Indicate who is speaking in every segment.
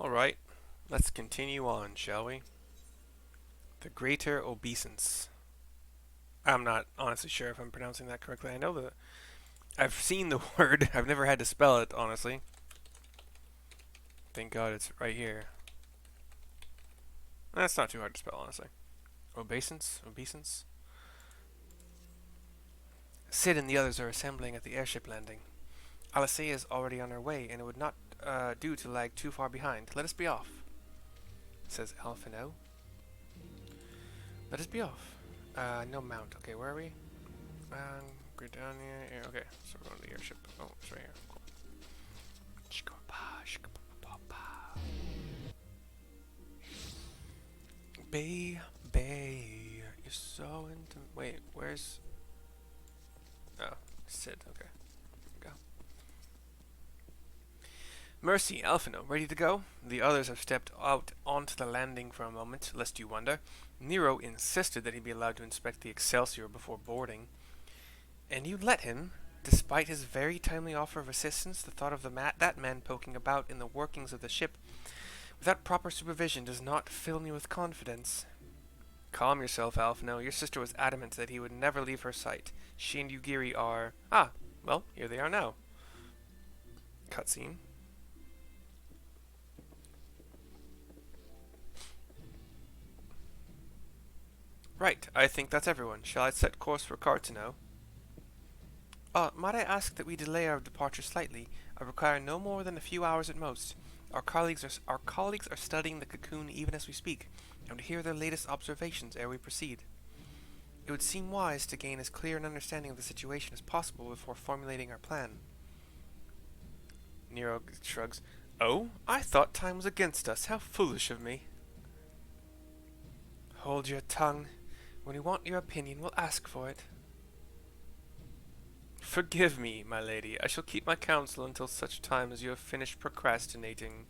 Speaker 1: Alright, let's continue on, shall we? The Greater Obeisance. I'm not honestly sure if I'm pronouncing that correctly. I know that I've seen the word. I've never had to spell it, honestly. Thank God it's right here. That's not too hard to spell, honestly. Obeisance? Obeisance? Sid and the others are assembling at the airship landing. Alisaie is already on her way, and it would not do to lag too far behind. Let us be off, says Alphino. Let us be off. No mount. Okay, where are we? Go down here. Okay, so we're going to the airship. Oh, it's right here. Cool. Bay. You're so into. Wait, where's. Oh, Sid. Okay. Go. Mercy, Alphino, ready to go? The others have stepped out onto the landing for a moment, lest you wonder. Nero insisted that he be allowed to inspect the Excelsior before boarding. And you let him, despite his very timely offer of assistance. The thought of that man poking about in the workings of the ship without proper supervision does not fill me with confidence. Calm yourself, Alphino. Your sister was adamant that he would never leave her sight. She and Yugiri are... Ah, well, here they are now. Cutscene. Right, I think that's everyone. Shall I set course for Cartano? Might I ask that we delay our departure slightly? I require no more than a few hours at most. Our colleagues are studying the cocoon even as we speak, and to hear their latest observations ere we proceed. It would seem wise to gain as clear an understanding of the situation as possible before formulating our plan. Nero shrugs. Oh, I thought time was against us. How foolish of me. Hold your tongue. When we want your opinion, we'll ask for it. Forgive me, my lady. I shall keep my counsel until such time as you have finished procrastinating.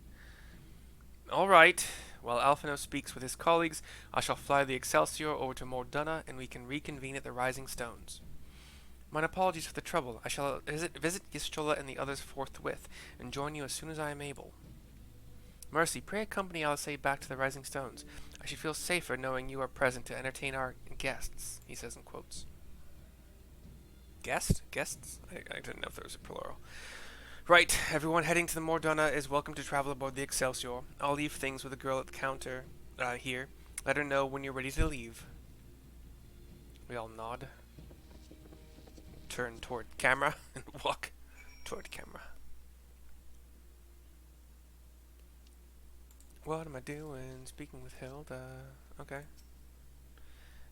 Speaker 1: All right. While Alphino speaks with his colleagues, I shall fly the Excelsior over to Mordunna, and we can reconvene at the Rising Stones. Mine apologies for the trouble. I shall visit Gistrola and the others forthwith, and join you as soon as I am able. Mercy, pray accompany Alisaie back to the Rising Stones. I should feel safer knowing you are present to entertain our guests, he says in quotes. Guests? Guests? I didn't know if there was a plural. Right, everyone heading to the Mordunna is welcome to travel aboard the Excelsior. I'll leave things with the girl at the counter here. Let her know when you're ready to leave. We all nod. Turn toward camera and walk toward camera. What am I doing? Speaking with Hilda. Okay.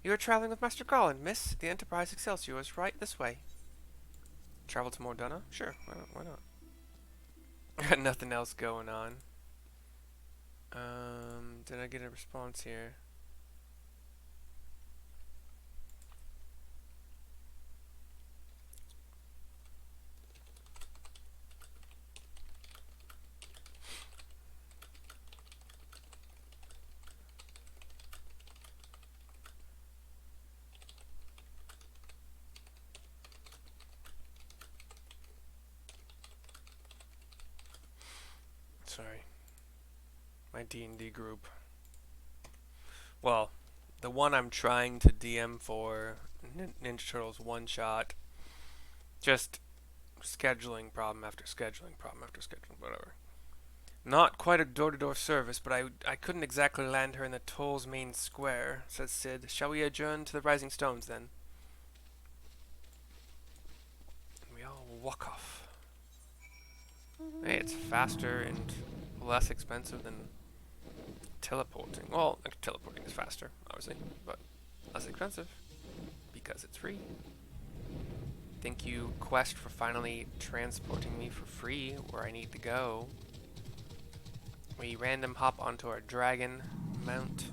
Speaker 1: You are traveling with Master Garland, miss. The Enterprise Excelsior is right this way. Travel to Mordunna? Sure, why not? Got nothing else going on. Did I get a response here? Sorry. My D&D group. Well, the one I'm trying to DM for Ninja Turtles one shot. Just scheduling problem after scheduling problem after scheduling, whatever. Not quite a door-to-door service, but I couldn't exactly land her in the toll's main square, says Sid. Shall we adjourn to the Rising Stones, then? We all walk off. Hey, it's faster and less expensive than teleporting. Well, teleporting is faster, obviously, but less expensive because it's free. Thank you, Quest, for finally transporting me for free where I need to go. We random hop onto our dragon mount.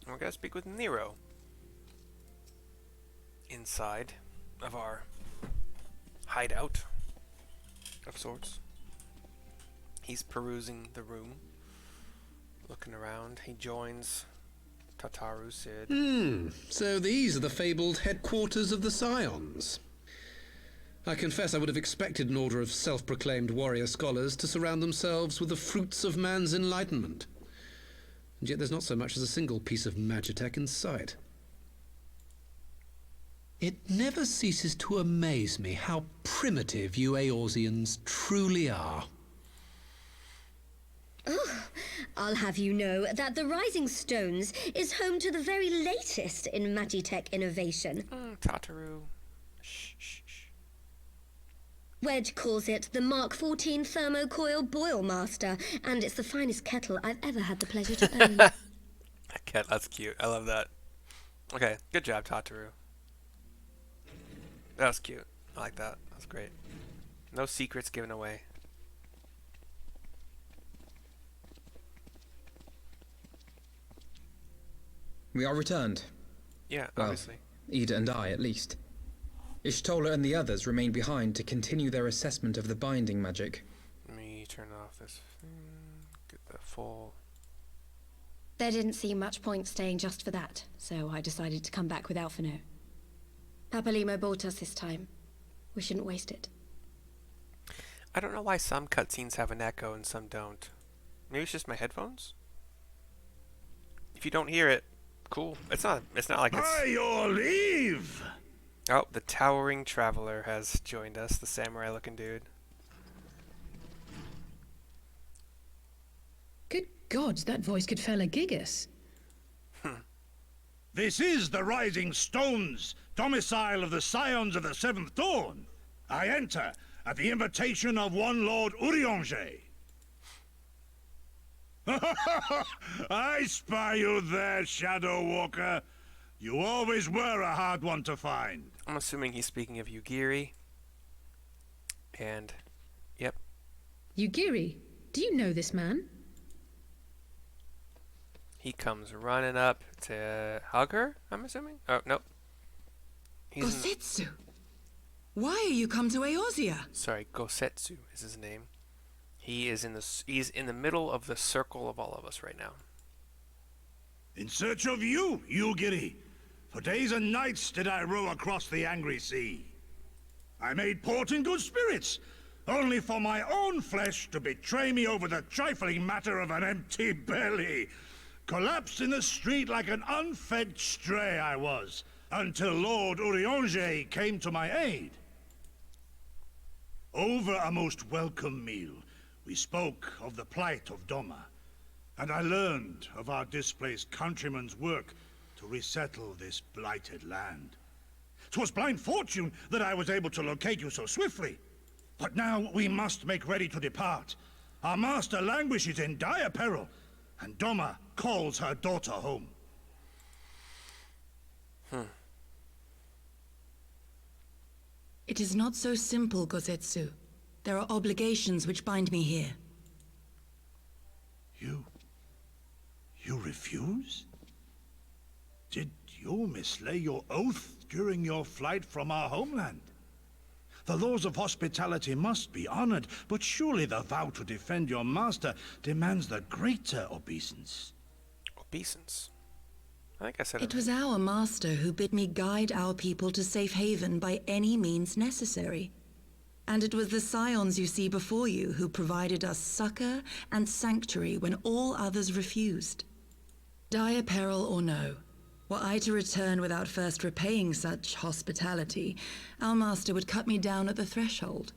Speaker 1: We're gonna speak with Nero inside of our hideout of sorts. He's perusing the room. Looking around, he joins Tataru, Sid.
Speaker 2: So these are the fabled headquarters of the Scions. I confess I would have expected an order of self-proclaimed warrior scholars to surround themselves with the fruits of man's enlightenment. And yet there's not so much as a single piece of magitech in sight. It never ceases to amaze me how primitive you Eorzeans truly are.
Speaker 3: Oh, I'll have you know that the Rising Stones is home to the very latest in magitech innovation.
Speaker 1: Tataru. Shh, shh, shh.
Speaker 3: Wedge calls it the Mark 14 Thermocoil Boil Master, and it's the finest kettle I've ever had the pleasure to own.
Speaker 1: That's cute. I love that. Okay, good job, Tataru. That was cute. I like that. That was great. No secrets given away.
Speaker 4: We are returned.
Speaker 1: Yeah,
Speaker 4: Well,
Speaker 1: obviously.
Speaker 4: Ida and I, at least. Ishtola and the others remain behind to continue their assessment of the binding magic.
Speaker 1: Let me turn off this. Get the full.
Speaker 5: There didn't seem much point staying just for that, so I decided to come back with Alphino. Papalymo bought us this time. We shouldn't waste it.
Speaker 1: I don't know why some cutscenes have an echo and some don't. Maybe it's just my headphones? If you don't hear it, cool. It's not like it's...
Speaker 6: By your leave!
Speaker 1: Oh, the Towering Traveler has joined us, the samurai-looking dude.
Speaker 7: Good God, that voice could fell a gigas.
Speaker 6: This is the Rising Stones, domicile of the Scions of the Seventh Dawn. I enter at the invitation of one Lord Urianger. I spy you there, Shadow Walker. You always were a hard one to find.
Speaker 1: I'm assuming he's speaking of Yugiri. And, yep.
Speaker 7: Yugiri, do you know this man?
Speaker 1: He comes running up to hug her, I'm assuming? Oh, nope.
Speaker 8: Gosetsu! Why are you come to Eorzea?
Speaker 1: Sorry, Gosetsu is his name. He's in the middle of the circle of all of us right now.
Speaker 6: In search of you, Yugiri. For days and nights did I row across the angry sea. I made port in good spirits, only for my own flesh to betray me over the trifling matter of an empty belly. Collapsed in the street like an unfed stray I was, until Lord Urianger came to my aid. Over a most welcome meal, we spoke of the plight of Doma, and I learned of our displaced countrymen's work to resettle this blighted land. 'Twas blind fortune that I was able to locate you so swiftly. But now we must make ready to depart. Our master languishes in dire peril, and Doma calls her daughter home.
Speaker 8: It is not so simple, Gosetsu. There are obligations which bind me here.
Speaker 6: You refuse? Did you mislay your oath during your flight from our homeland? The laws of hospitality must be honored, but surely the vow to defend your master demands the greater obeisance.
Speaker 1: Obeisance? I think I said
Speaker 8: It was our master who bid me guide our people to safe haven by any means necessary. And it was the Scions you see before you who provided us succor and sanctuary when all others refused. Dire peril or no, were I to return without first repaying such hospitality, our master would cut me down at the threshold.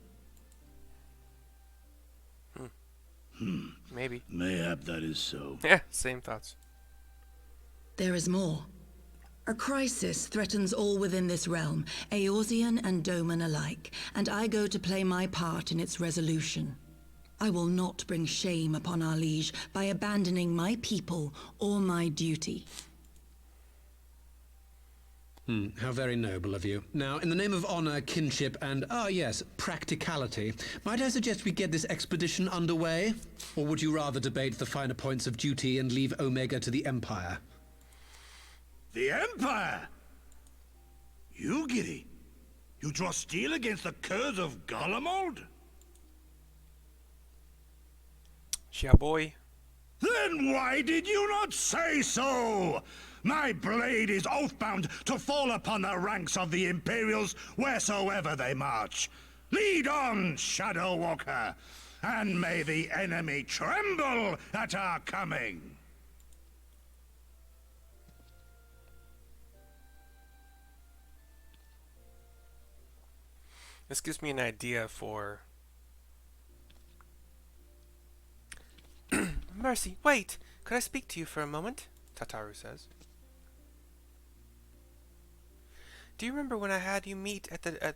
Speaker 1: Maybe.
Speaker 6: Mayhap that is so.
Speaker 1: Yeah, same thoughts.
Speaker 8: There is more. A crisis threatens all within this realm, Eorzean and Doman alike, and I go to play my part in its resolution. I will not bring shame upon our liege by abandoning my people or my duty.
Speaker 2: How very noble of you. Now, in the name of honor, kinship, and, practicality, might I suggest we get this expedition underway? Or would you rather debate the finer points of duty and leave Omega to the Empire?
Speaker 6: The Empire? Yugiri? You draw steel against the curs of Garlemald?
Speaker 1: Yeah, boy.
Speaker 6: Then why did you not say so? My blade is oath-bound to fall upon the ranks of the Imperials wheresoever they march. Lead on, Shadow Walker, and may the enemy tremble at our coming.
Speaker 1: This gives me an idea for... Mercy, wait! Could I speak to you for a moment? Tataru says. Do you remember when I had you meet at the...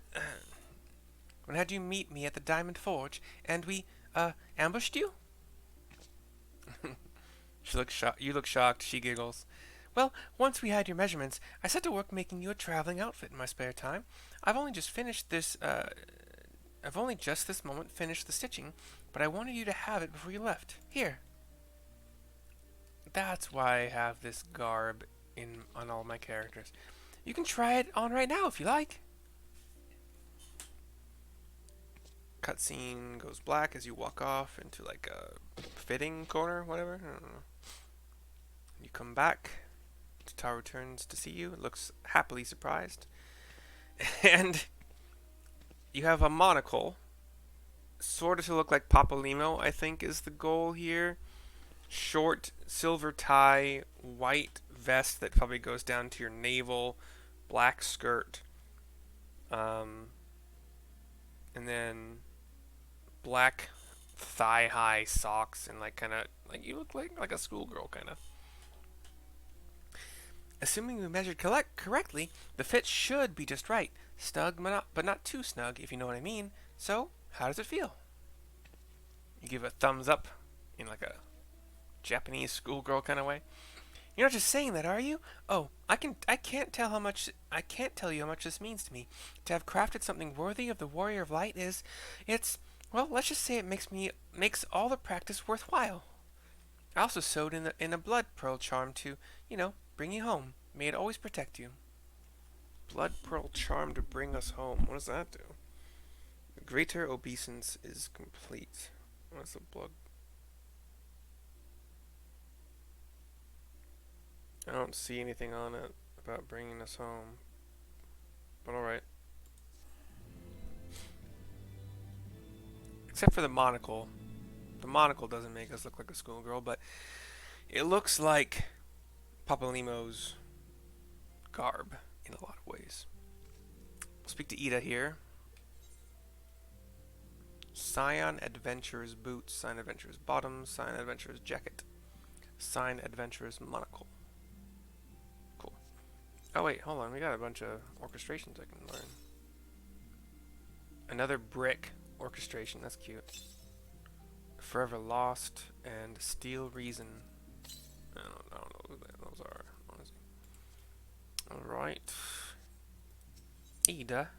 Speaker 1: when I had you meet me at the Diamond Forge, and we, ambushed you? She looks shocked. You look shocked. She giggles. Well, once we had your measurements, I set to work making you a traveling outfit in my spare time. I've only just this moment finished the stitching, but I wanted you to have it before you left. Here. That's why I have this garb on all my characters. You can try it on right now if you like. Cutscene goes black as you walk off into like a fitting corner, whatever. I don't know. You come back. Tataru turns to see you, looks happily surprised. And you have a monocle, sort of to look like Papalymo, I think is the goal here. Short silver tie, white vest that probably goes down to your navel, black skirt, and then black thigh-high socks, and like kind of like you look like a schoolgirl kind of. Assuming we measured correctly, the fit should be just right. Snug, but not too snug, if you know what I mean. So, how does it feel? You give a thumbs up in like a Japanese schoolgirl kind of way. You're not just saying that, are you? Oh, I can't tell you how much this means to me. To have crafted something worthy of the Warrior of Light well, let's just say it makes all the practice worthwhile. I also sewed in a blood pearl charm to, bring you home. May it always protect you. Blood pearl charm to bring us home. What does that do? The greater obeisance is complete. What's the blood? I don't see anything on it about bringing us home. But alright. Except for the monocle. The monocle doesn't make us look like a schoolgirl, but it looks like Papalymo's garb in a lot of ways. We'll speak to Ida here. Scion Adventurer's boots, Scion Adventurer's bottoms, Scion Adventurer's jacket, Scion Adventurer's monocle. Cool. Oh wait, hold on, we got a bunch of orchestrations I can learn. Another brick orchestration, that's cute. Forever Lost and Steel Reason. I don't know who those are, honestly. Alright. Ida.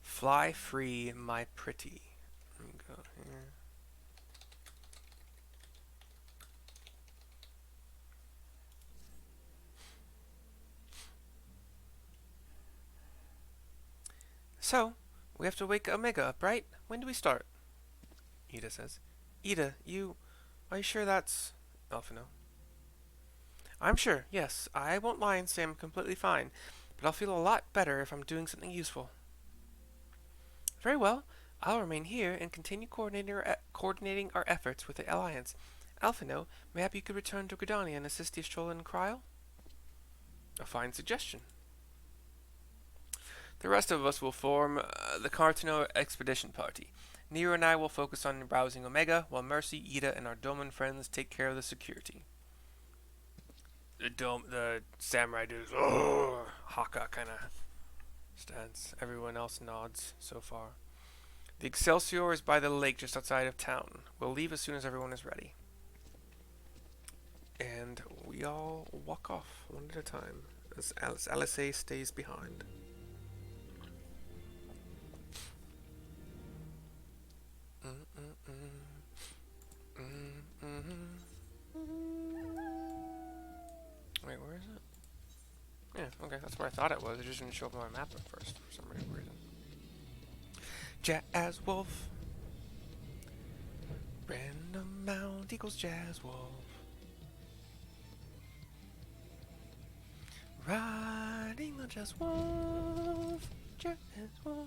Speaker 1: Fly free, my pretty. Let me go here. So, we have to wake Omega up, right? When do we start? Ida says. Ida, are you sure that's... Alphino. I'm sure, yes. I won't lie and say I'm completely fine, but I'll feel a lot better if I'm doing something useful. Very well. I'll remain here and continue coordinating our efforts with the Alliance. Alphino, mayhap you could return to Gridania and assist the Astrola and Cryle? A fine suggestion. The rest of us will form the Cartano Expedition Party. Nero and I will focus on rousing Omega, while Mercy, Ida, and our Doman friends take care of the security. The samurai dude, Haka kind of stands. Everyone else nods so far. The Excelsior is by the lake just outside of town. We'll leave as soon as everyone is ready. And we all walk off one at a time as Alice stays behind. Wait, where is it? Yeah, okay, that's where I thought it was. It just didn't show up on my map at first for some reason. Jazz Wolf. Random mount equals Jazz Wolf. Riding the Jazz Wolf. Jazz Wolf.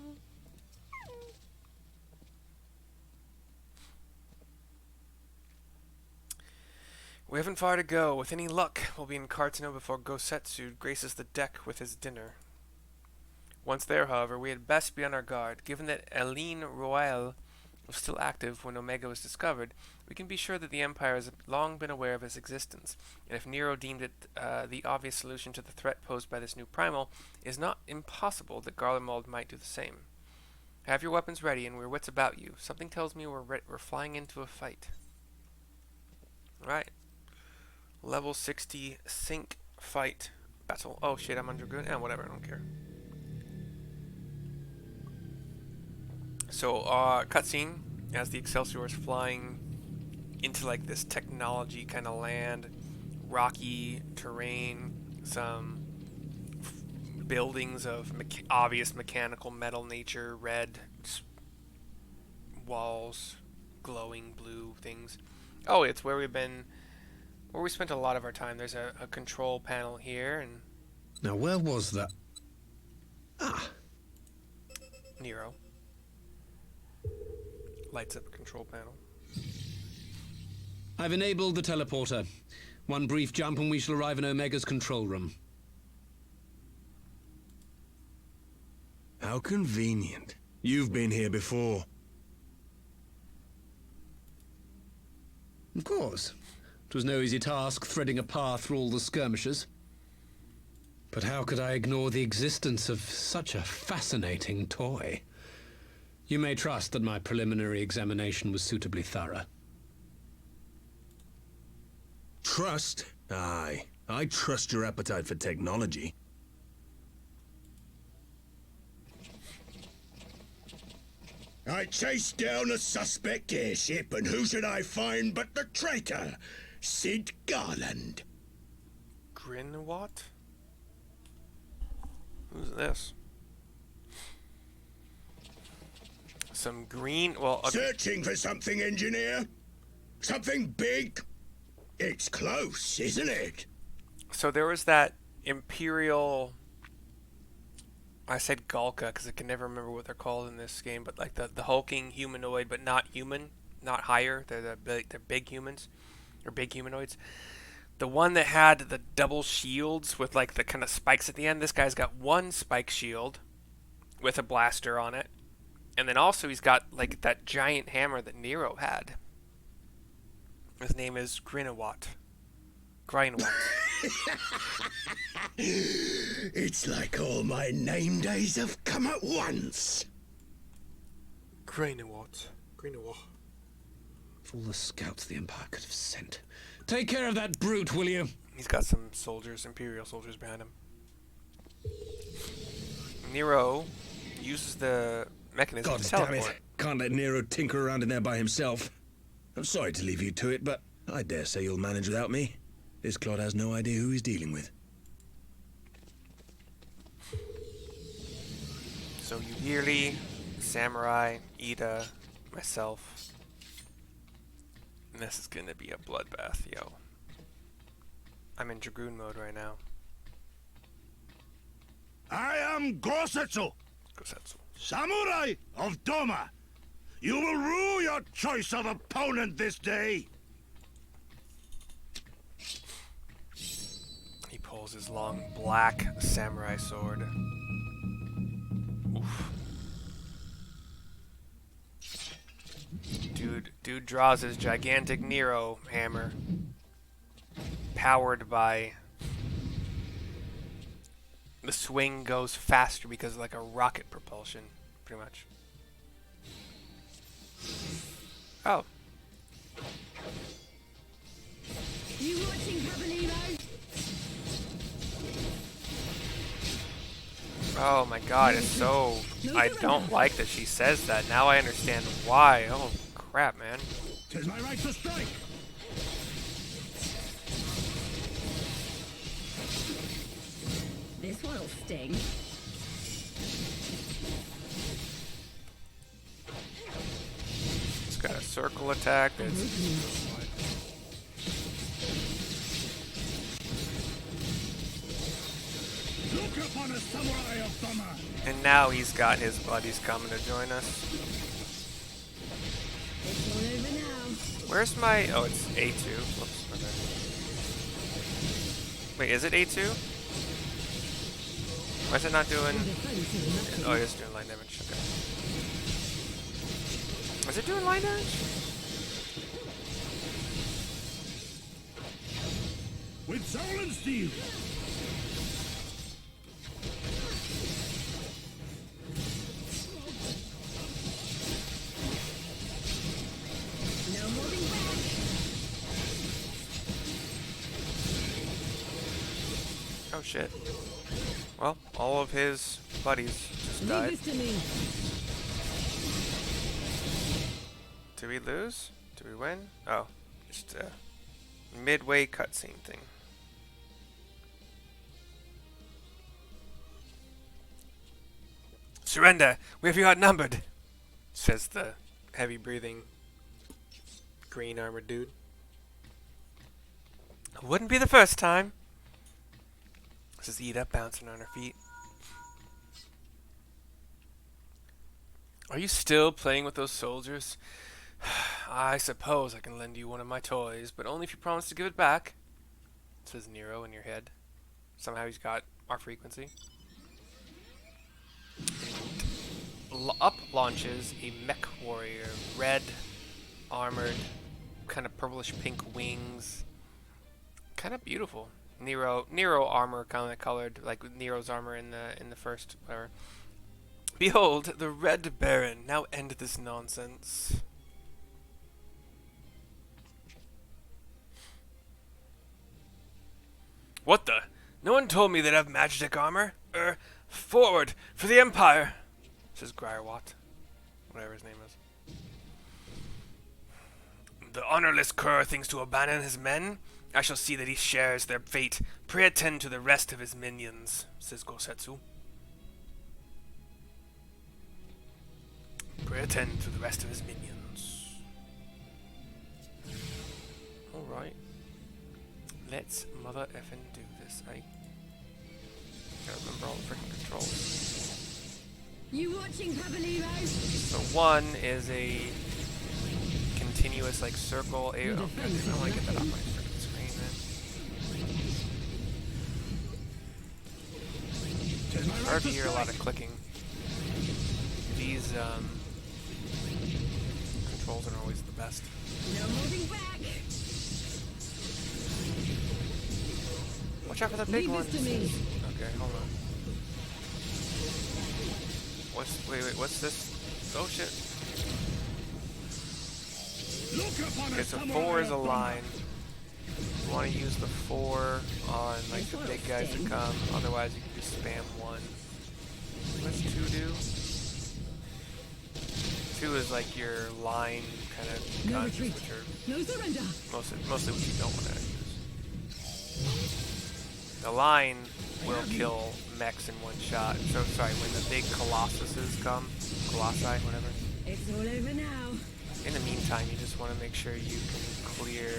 Speaker 1: We haven't far to go. With any luck, we'll be in Cartano before Gosetsu graces the deck with his dinner. Once there, however, we had best be on our guard. Given that Eline Royale was still active when Omega was discovered, we can be sure that the Empire has long been aware of his existence, and if Nero deemed it the obvious solution to the threat posed by this new primal, it is not impossible that Garlemald might do the same. Have your weapons ready and your wits about you. Something tells me we're flying into a fight. Right. Level 60 sync fight battle. Oh shit, I'm on Dragoon. Whatever, I don't care. So, cutscene as the Excelsior is flying into like this technology kind of land, rocky terrain, some buildings of obvious mechanical metal nature, red walls, glowing blue things. Oh, it's where we spent a lot of our time. There's a control panel here, and
Speaker 2: Now, where was that? Ah,
Speaker 1: Nero lights up a control panel.
Speaker 2: I've enabled the teleporter. One brief jump and we shall arrive in Omega's control room.
Speaker 9: How convenient. You've been here before.
Speaker 2: Of course. It was no easy task threading a path through all the skirmishes. But how could I ignore the existence of such a fascinating toy? You may trust that my preliminary examination was suitably thorough.
Speaker 9: Trust? Aye. I trust your appetite for technology.
Speaker 10: I chased down a suspect airship, and who should I find but the traitor, Sid Garland.
Speaker 1: Grinwat? Who's this? Some green... Well,
Speaker 10: Searching for something, engineer? Something big? It's close, isn't it?
Speaker 1: so there was that Imperial... I said Galka because I can never remember what they're called in this game, but like the hulking humanoid, but not human, not higher. They're big humans, or big humanoids. The one that had the double shields with like the kind of spikes at the end. This guy's got one spike shield with a blaster on it, and then also he's got like that giant hammer that Nero had. His name is Grinawat. Grinawat.
Speaker 10: It's like all my name days have come at once.
Speaker 1: Grinawat. Grinawat.
Speaker 2: Of all the scouts the Empire could have sent. Take care of that brute, will you?
Speaker 1: He's got some soldiers, Imperial soldiers behind him. Nero uses the mechanism
Speaker 9: God
Speaker 1: to
Speaker 9: damn
Speaker 1: teleport.
Speaker 9: it. Can't let Nero tinker around in there by himself. I'm sorry to leave you to it, but I dare say you'll manage without me. This clod has no idea who he's dealing with.
Speaker 1: So Yugiri, Samurai, Ida, myself. And this is gonna be a bloodbath, yo. I'm in Dragoon mode right now.
Speaker 6: I am Gosetsu,
Speaker 1: Gosetsu.
Speaker 6: Samurai of Doma. You will rue your choice of opponent this day.
Speaker 1: He pulls his long black samurai sword. Oof. Dude draws his gigantic Nero hammer, powered by... The swing goes faster because of like a rocket propulsion, pretty much. Oh.
Speaker 8: You watching, Papalymo?
Speaker 1: Oh my god, it's so... I don't like that she says that. Now I understand why. Oh crap, man.
Speaker 6: 'Tis my right to strike.
Speaker 8: This one'll sting.
Speaker 1: circle attack. That's
Speaker 6: Look upon a samurai of Doma.
Speaker 1: and now he's got his buddies coming to join us.
Speaker 3: It's all over now.
Speaker 1: Where's my... Oh, it's A2. Whoops, my bad. Wait, is it A2? Why is it not doing... Oh, it is doing line damage. Okay. Is it doing line damage?
Speaker 6: With soul and steel.
Speaker 3: No moving back.
Speaker 1: Oh, shit. Well, all of his buddies just died.
Speaker 3: Leave this to me.
Speaker 1: Did we lose? Did we win? Oh, just a midway cutscene thing. Surrender! We have you outnumbered! Says the heavy-breathing green armored dude. Wouldn't be the first time. Says Ida, bouncing on her feet. Are you still playing with those soldiers? I suppose I can lend you one of my toys, but only if you promise to give it back. Says Nero in your head. Somehow he's got our frequency. Up launches a mech warrior, red, armored, kind of purplish pink wings. Kind of beautiful. Nero armor kind of colored like Nero's armor in the first whatever. Behold, the Red Baron. Now end this nonsense. What the? No one told me they'd have magic armor. Forward for the Empire, says Grierwatt. Whatever his name is. The honorless cur thinks to abandon his men. I shall see that he shares their fate. Pray attend to the rest of his minions, says Gosetsu. Pray attend to the rest of his minions. Alright. Let's mother effing do this, eh? Gotta remember all the freaking controls.
Speaker 3: You watching, Papalymo?
Speaker 1: So one is a continuous like circle. I don't want to get that off my freaking screen, man. It's hard to hear a lot of clicking. These controls aren't always the best.
Speaker 3: No moving back.
Speaker 1: Watch out for the big
Speaker 3: Leave
Speaker 1: ones.
Speaker 3: this to me.
Speaker 1: Okay, hold on. What's this? Oh shit. Okay, so 4 is a line. You want to use the 4 on like the big guys that come, otherwise you can just spam 1. What's 2 do? 2 is like your line kind of guns, which are
Speaker 3: No surrender.
Speaker 1: mostly what you don't want to use. The line will kill mechs in one shot. So sorry, when the big colossuses come, colossi, whatever.
Speaker 3: It's all over now.
Speaker 1: In the meantime, you just want to make sure you can clear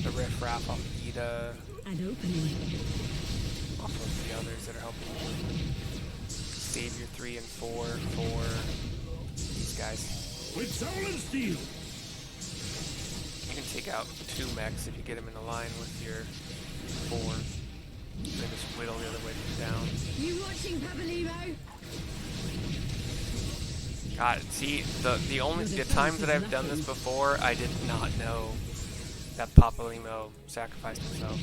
Speaker 1: the riffraff off Ida,
Speaker 3: And opening.
Speaker 1: off of the others that are helping you. Save your 3 and 4 for these guys.
Speaker 6: With soul and steel.
Speaker 1: You can take out 2 mechs if you get them in a line with your 4. Then just whittle the other way down.
Speaker 3: You watching, Papalymo?
Speaker 1: God, see, the times that I've done this before, I did not know that Papalymo sacrificed himself.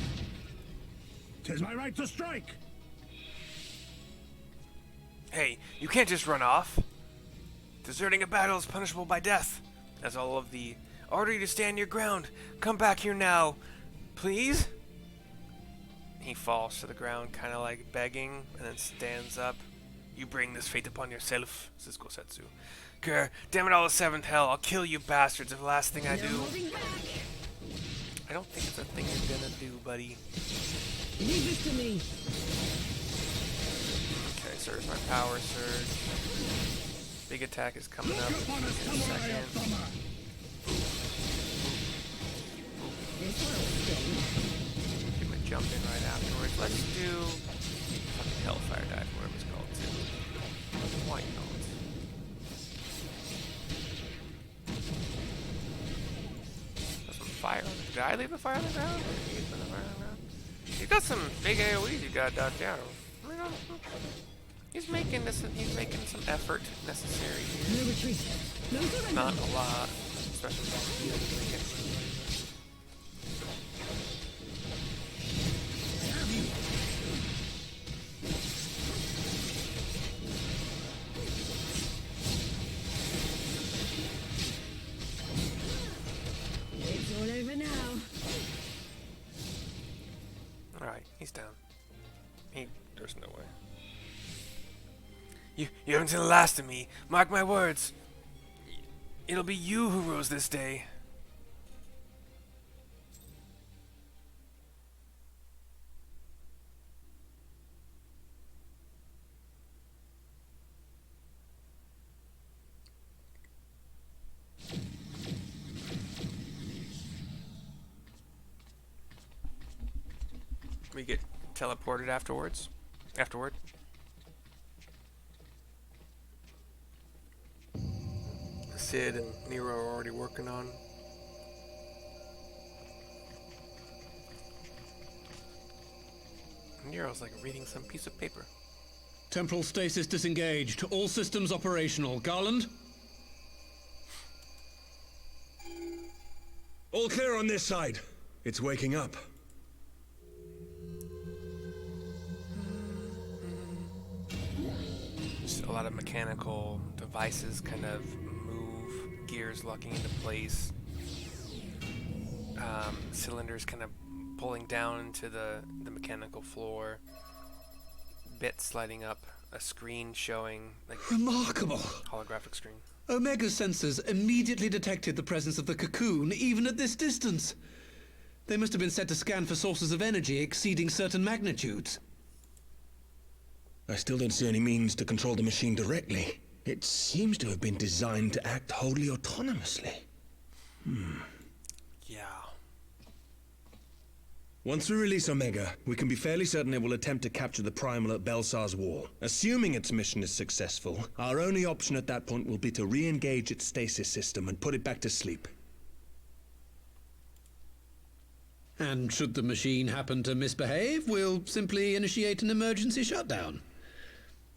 Speaker 6: 'Tis my right to strike.
Speaker 1: Hey, you can't just run off. Deserting a battle is punishable by death. As all of the order you to stand your ground. Come back here now, please. He falls to the ground, kind of like begging, and then stands up. You bring this fate upon yourself, says Gosetsu. Grr, damn it all to 7th hell, I'll kill you bastards if the last thing I do. I don't think it's a thing you're gonna do, buddy.
Speaker 3: Leave this to me.
Speaker 1: Okay, so there's my power surge. Big attack is coming up in a second. Give him a jump in right afterwards. Let's do fucking Hellfire Dive, whatever it's called, too. Why not? Got some fire on the... Did I leave the fire on the ground? Or did he put the fire on the ground? He's got some big AoEs you gotta dodge down. He's making some effort necessary here.
Speaker 7: No retreat. No surrender.
Speaker 1: Not a lot, especially when he's making.
Speaker 7: It's all over now.
Speaker 1: Alright, he's down. There's no way. You haven't seen the last of me. Mark my words. It'll be you who rose this day. We get teleported afterwards. Afterward. Sid and Nero are already working on. Nero's like reading some piece of paper.
Speaker 2: Temporal stasis disengaged. All systems operational. Garland?
Speaker 9: All clear on this side. It's waking up.
Speaker 1: Just a lot of mechanical devices kind of move, gears locking into place, cylinders kind of pulling down into the mechanical floor, bits lighting up, a screen showing, like
Speaker 2: Remarkable.
Speaker 1: holographic screen.
Speaker 2: Omega sensors immediately detected the presence of the cocoon, even at this distance. They must have been set to scan for sources of energy exceeding certain magnitudes.
Speaker 9: I still don't see any means to control the machine directly. It seems to have been designed to act wholly autonomously.
Speaker 1: Yeah.
Speaker 9: Once we release Omega, we can be fairly certain it will attempt to capture the Primal at Belsar's wall. Assuming its mission is successful, our only option at that point will be to re-engage its stasis system and put it back to sleep.
Speaker 2: And should the machine happen to misbehave, we'll simply initiate an emergency shutdown.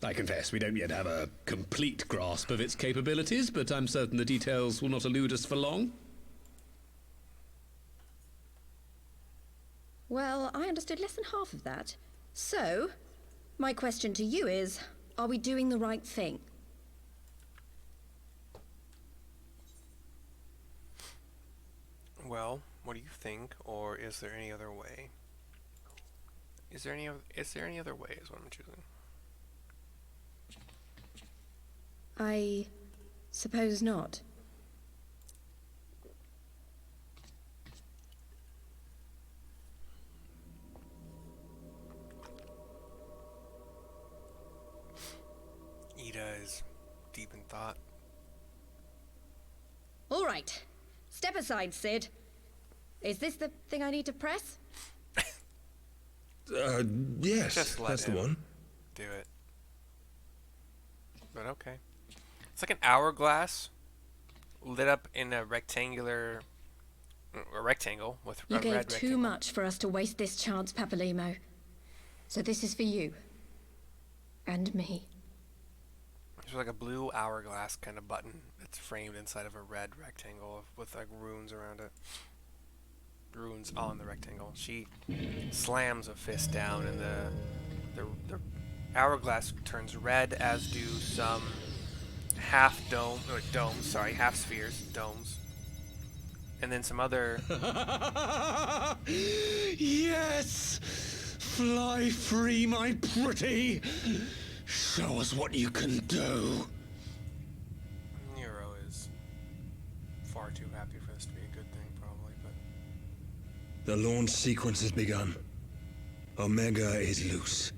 Speaker 2: I confess we don't yet have a complete grasp of its capabilities, but I'm certain the details will not elude us for long.
Speaker 5: Well, I understood less than half of that. So, my question to you is, are we doing the right thing?
Speaker 1: Well, what do you think, or is there any other way? Is there any other way is what I'm choosing.
Speaker 5: I suppose not.
Speaker 1: Ida is deep in thought.
Speaker 5: All right. Step aside, Sid. Is this the thing I need to press?
Speaker 9: Yes,
Speaker 1: Just let
Speaker 9: that's the
Speaker 1: him
Speaker 9: one.
Speaker 1: do it. But okay. It's like an hourglass lit up in a rectangle with
Speaker 5: You
Speaker 1: a
Speaker 5: gave
Speaker 1: red
Speaker 5: too
Speaker 1: rectangle.
Speaker 5: much for us to waste this chance, Papalymo. So this is for you. And me.
Speaker 1: There's like a blue hourglass kind of button that's framed inside of a red rectangle with like runes around it. Runes on the rectangle. She slams a fist down and the hourglass turns red, as do some half spheres, domes. And then some other...
Speaker 2: Yes! Fly free, my pretty! Show us what you can do.
Speaker 1: Nero is far too happy for this to be a good thing, probably, but...
Speaker 9: The launch sequence has begun. Omega is loose.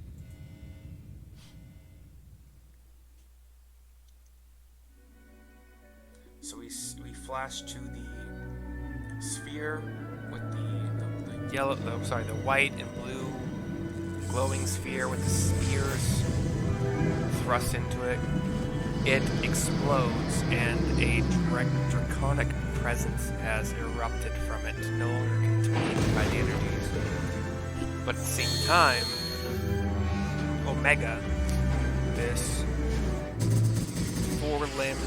Speaker 1: So we flash to the sphere with the the white and blue glowing sphere with the spears thrust into it. It explodes, and a draconic presence has erupted from it, no longer contained by the energies. But at the same time, Omega, this four-limbed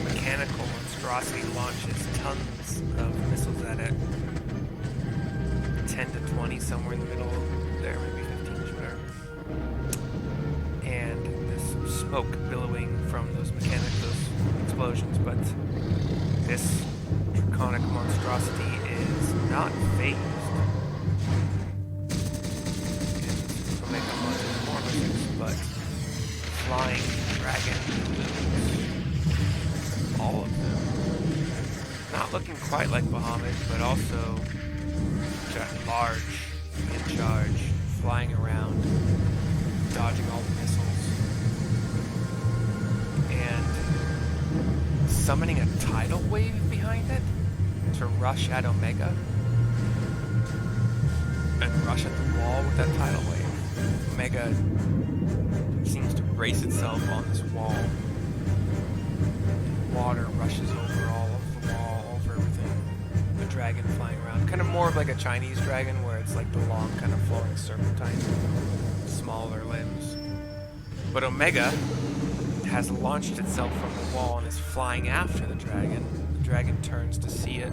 Speaker 1: mechanical monstrosity, launches tons of missiles at it. 10 to 20, somewhere in the middle there, maybe 15, whatever. And this smoke billowing from those explosions, but this draconic monstrosity is not phased. And Omega launches more missiles, but flying dragon balloons, all of them. Not looking quite like Bahamut, but also large, in charge, flying around, dodging all the missiles, and summoning a tidal wave behind it to rush at Omega, and rush at the wall with that tidal wave. Omega seems to brace itself on this wall. Water rushes over all of the wall, over everything. The dragon flying around. Kind of more of like a Chinese dragon, where it's like the long kind of flowing serpentine, smaller limbs. But Omega has launched itself from the wall and is flying after the dragon. The dragon turns to see it.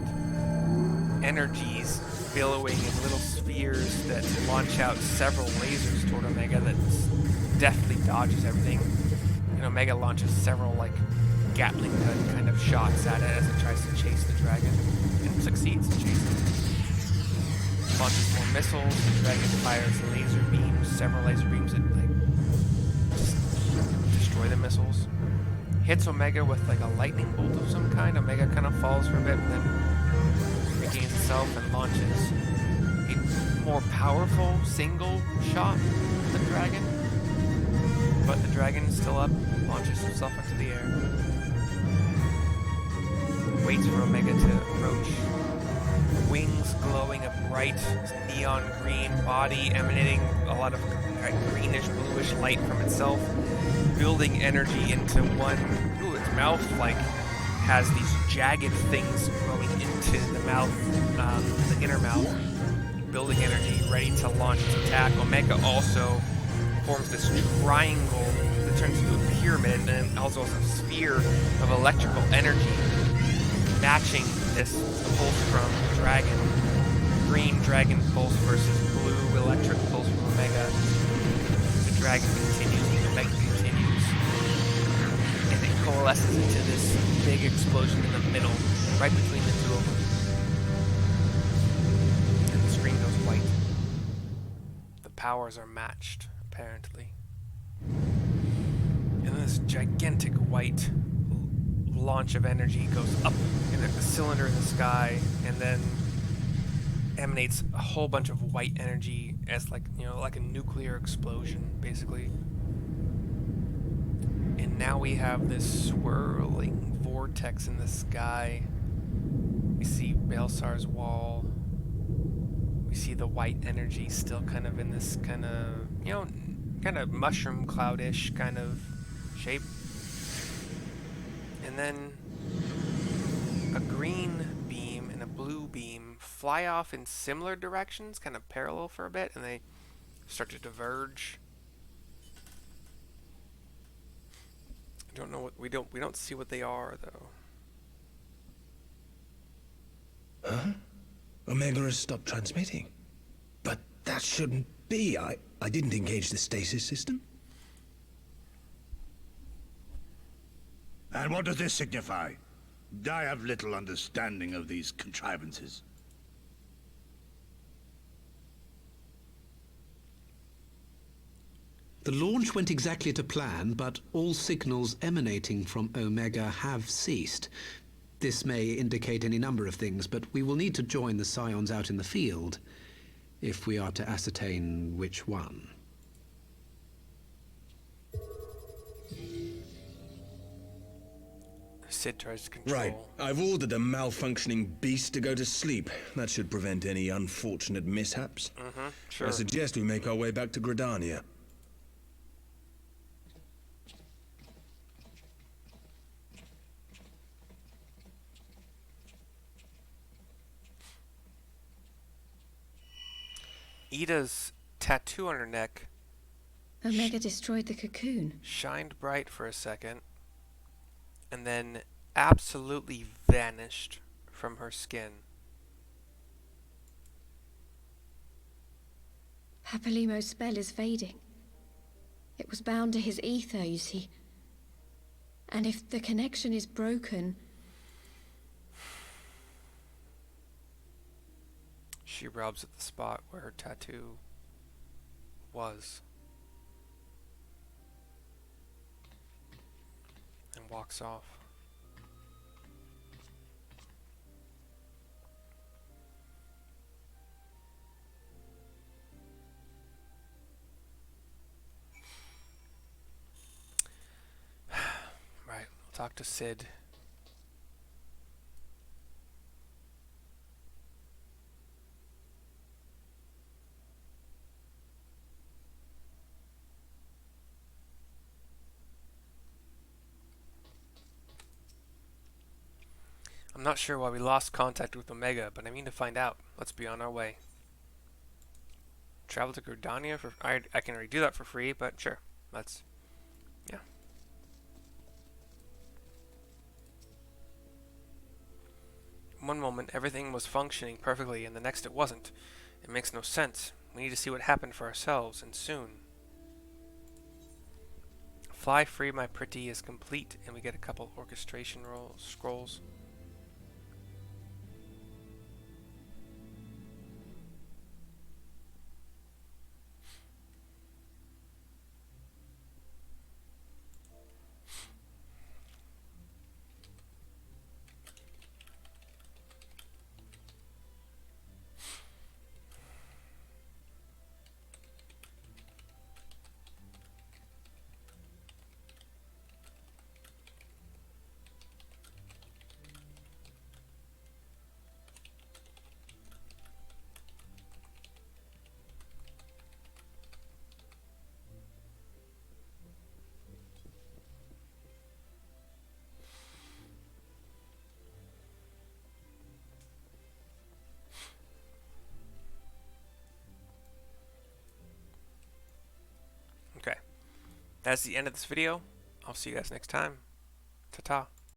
Speaker 1: Energies billowing in little spheres that launch out several lasers toward Omega that deftly dodges everything. And Omega launches several like Gatling gun kind of shots at it as it tries to chase the dragon, and succeeds in chasing it. Launches more missiles, the dragon fires laser beams, several laser beams that like destroy the missiles. Hits Omega with like a lightning bolt of some kind. Omega kind of falls for a bit, and then regains itself and launches a more powerful single shot at the dragon. But the dragon is still up, launches himself into the air. Waits for Omega to approach. Wings glowing a bright neon green, body emanating a lot of greenish, bluish light from itself, building energy into one. Ooh, its mouth like has these jagged things growing into the mouth, the inner mouth, building energy, ready to launch its attack. Omega also forms this triangle that turns into a pyramid, and then also has a sphere of electrical energy matching this pulse from Dragon. Green Dragon pulse versus blue electric pulse from Omega. The Dragon continues, the Omega continues. And it coalesces into this big explosion in the middle, right between the two of them. And the screen goes white. The powers are matched, apparently. And this gigantic white launch of energy goes up in a cylinder in the sky, and then emanates a whole bunch of white energy as like a nuclear explosion, basically. And now we have this swirling vortex in the sky. We see Baelsar's wall. We see the white energy still kind of in this kind of mushroom cloud-ish kind of shape. And then a green beam and a blue beam fly off in similar directions, kind of parallel for a bit, and they start to diverge. I don't know what we don't see what they are though.
Speaker 9: Huh? Omega has stopped transmitting. But that shouldn't be. I didn't engage the stasis system.
Speaker 6: And what does this signify? I have little understanding of these contrivances.
Speaker 2: The launch went exactly to plan, but all signals emanating from Omega have ceased. This may indicate any number of things, but we will need to join the Scions out in the field if we are to ascertain which one.
Speaker 1: Sid tries to control.
Speaker 9: Right. I've ordered a malfunctioning beast to go to sleep. That should prevent any unfortunate mishaps.
Speaker 1: Sure.
Speaker 9: I suggest we make our way back to Gridania.
Speaker 1: Ida's tattoo on her neck
Speaker 5: Omega destroyed the cocoon.
Speaker 1: shined bright for a second, and then absolutely vanished from her skin.
Speaker 5: Papalymo's spell is fading. It was bound to his ether, you see. And if the connection is broken...
Speaker 1: She rubs at the spot where her tattoo was and walks off. Right, we'll talk to Sid. I'm not sure why we lost contact with Omega, but I mean to find out. Let's be on our way. Travel to Gridania for... I can already do that for free, but sure. Let's... yeah. One moment, everything was functioning perfectly, and the next it wasn't. It makes no sense. We need to see what happened for ourselves, and soon. Fly Free, My Pretty is complete, and we get a couple orchestration scrolls. Okay, that's the end of this video. I'll see you guys next time. Ta-ta.